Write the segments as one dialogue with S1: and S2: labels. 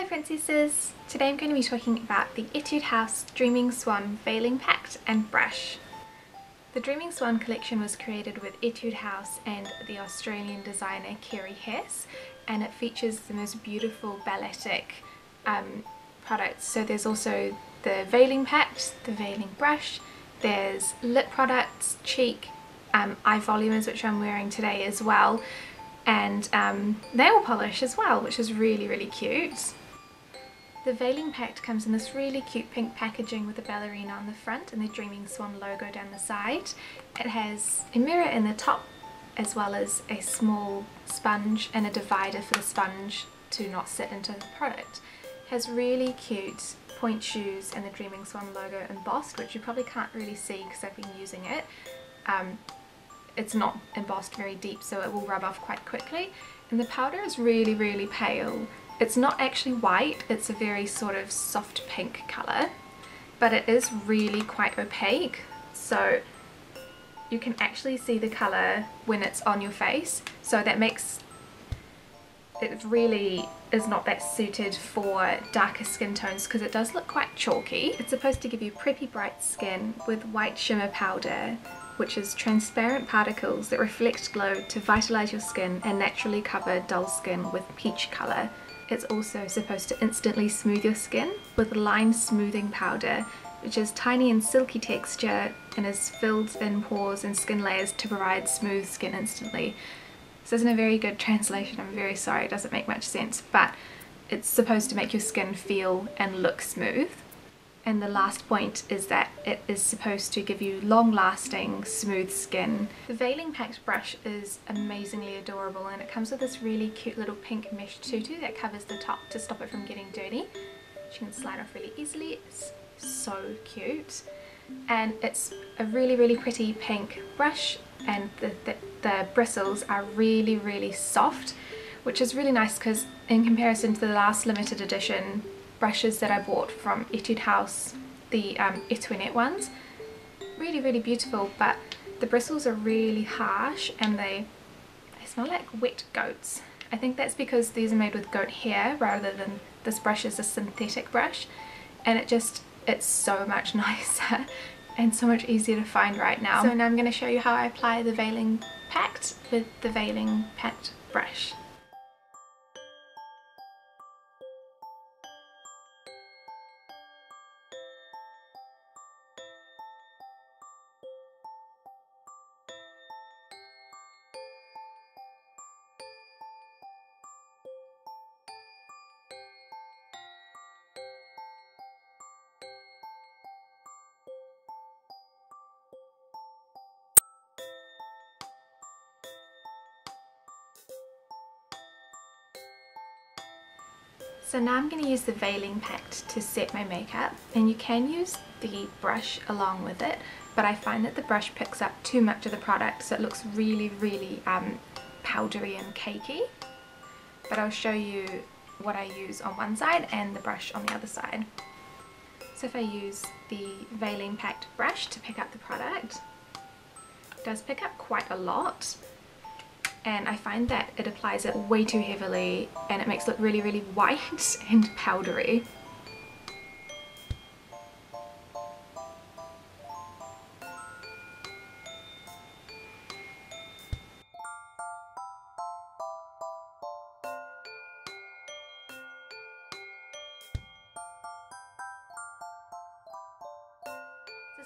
S1: Hello princesses! Today I'm going to be talking about the Etude House Dreaming Swan Veiling Pact and Brush. The Dreaming Swan collection was created with Etude House and the Australian designer Kerry Hess, and it features the most beautiful balletic products. So there's also the Veiling Pact, the Veiling Brush, there's lip products, cheek, eye volumers, which I'm wearing today as well, and nail polish as well, which is really cute. The Veiling Pact comes in this really cute pink packaging with a ballerina on the front and the Dreaming Swan logo down the side. It has a mirror in the top as well as a small sponge and a divider for the sponge to not sit into the product. It has really cute point shoes and the Dreaming Swan logo embossed, which you probably can't really see because I've been using it. It's not embossed very deep, so it will rub off quite quickly, and the powder is really pale. It's not actually white, it's a very sort of soft pink colour, but it is really quite opaque, so you can actually see the colour when it's on your face, so that makes it really is not that suited for darker skin tones because it does look quite chalky. It's supposed to give you preppy bright skin with white shimmer powder, which is transparent particles that reflect glow to vitalise your skin and naturally cover dull skin with peach colour. It's also supposed to instantly smooth your skin with line smoothing powder, which is tiny and silky texture and is filled in pores and skin layers to provide smooth skin instantly. This isn't a very good translation, I'm very sorry, it doesn't make much sense, but it's supposed to make your skin feel and look smooth. And the last point is that it is supposed to give you long-lasting, smooth skin. The Veiling Pact brush is amazingly adorable, and it comes with this really cute little pink mesh tutu that covers the top to stop it from getting dirty. Which you can slide off really easily. It's so cute. And it's a really pretty pink brush, and the bristles are really soft, which is really nice because in comparison to the last limited edition brushes that I bought from Etude House, the Etude ones, really beautiful, but the bristles are really harsh and they smell like wet goats. I think that's because these are made with goat hair rather than this brush is a synthetic brush, and it's so much nicer and so much easier to find right now. So now I'm going to show you how I apply the Veiling Pact with the Veiling Pact brush. So now I'm going to use the Veiling Pact to set my makeup, and you can use the brush along with it, but I find that the brush picks up too much of the product, so it looks really powdery and cakey. But I'll show you what I use on one side and the brush on the other side. So if I use the Veiling Pact brush to pick up the product, it does pick up quite a lot. And I find that it applies it way too heavily and it makes it look really white and powdery.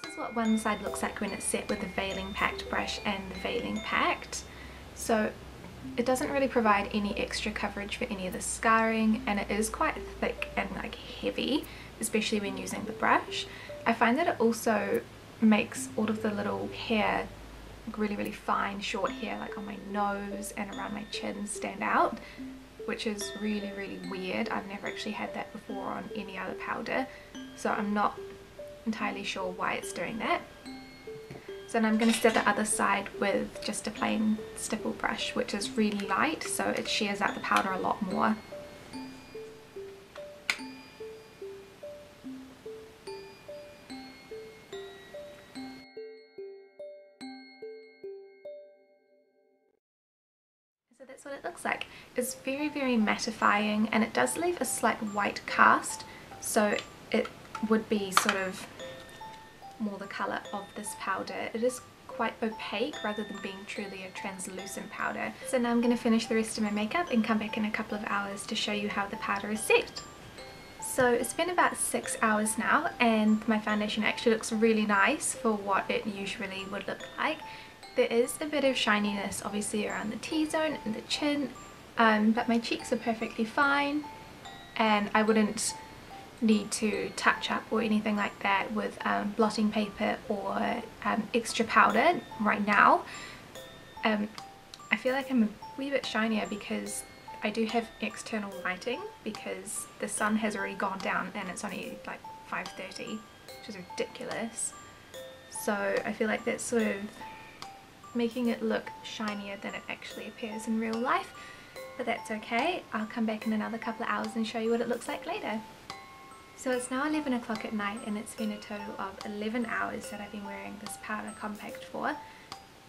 S1: This is what one side looks like when it's set with the Veiling Pact brush and the Veiling Pact. So it doesn't really provide any extra coverage for any of the scarring, and it is quite thick and like heavy, especially when using the brush. I find that it also makes all of the little hair, like really fine short hair, like on my nose and around my chin, stand out, which is really weird. I've never actually had that before on any other powder, so I'm not entirely sure why it's doing that. So now I'm going to set the other side with just a plain stipple brush, which is really light, so it shears out the powder a lot more. So that's what it looks like. is very, very mattifying, and it does leave a slight white cast, so it would be sort of more the colour of this powder. It is quite opaque rather than being truly a translucent powder. So now I'm going to finish the rest of my makeup and come back in a couple of hours to show you how the powder is set. So it's been about 6 hours now, and my foundation actually looks really nice for what it usually would look like. There is a bit of shininess obviously around the T-zone and the chin, but my cheeks are perfectly fine, and I wouldn't need to touch up or anything like that with blotting paper or extra powder right now. I feel like I'm a wee bit shinier because I do have external lighting, because the sun has already gone down and it's only like 5:30, which is ridiculous. So I feel like that's sort of making it look shinier than it actually appears in real life, but that's okay. I'll come back in another couple of hours and show you what it looks like later. So it's now 11 o'clock at night, and it's been a total of 11 hours that I've been wearing this powder compact for,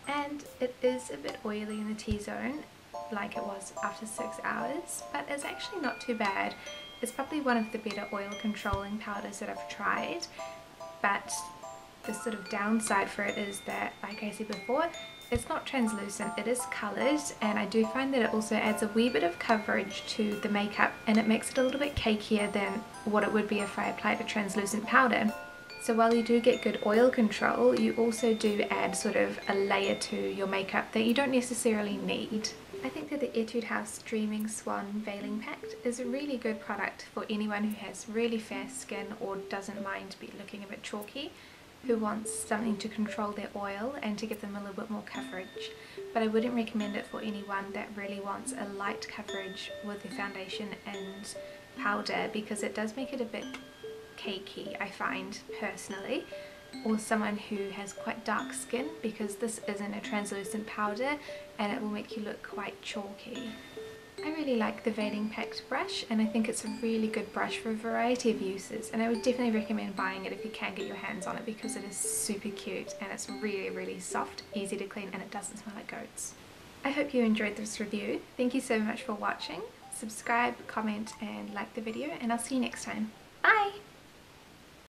S1: and it is a bit oily in the T-zone like it was after 6 hours, but it's actually not too bad. It's probably one of the better oil controlling powders that I've tried, but the sort of downside for it is that, like I said before, it's not translucent, it is coloured, and I do find that it also adds a wee bit of coverage to the makeup, and it makes it a little bit cakier than what it would be if I applied a translucent powder. So while you do get good oil control, you also do add sort of a layer to your makeup that you don't necessarily need. I think that the Etude House Dreaming Swan Veiling Pact is a really good product for anyone who has really fair skin or doesn't mind looking a bit chalky, who wants something to control their oil and to give them a little bit more coverage. But I wouldn't recommend it for anyone that really wants a light coverage with the foundation and powder, because it does make it a bit cakey, I find personally, or someone who has quite dark skin, because this isn't a translucent powder and it will make you look quite chalky. I really like the Veiling Pact brush, and I think it's a really good brush for a variety of uses, and I would definitely recommend buying it if you can get your hands on it, because it is super cute and it's really, really soft, easy to clean, and it doesn't smell like goats. I hope you enjoyed this review. Thank you so much for watching. Subscribe, comment and like the video, and I'll see you next time. Bye!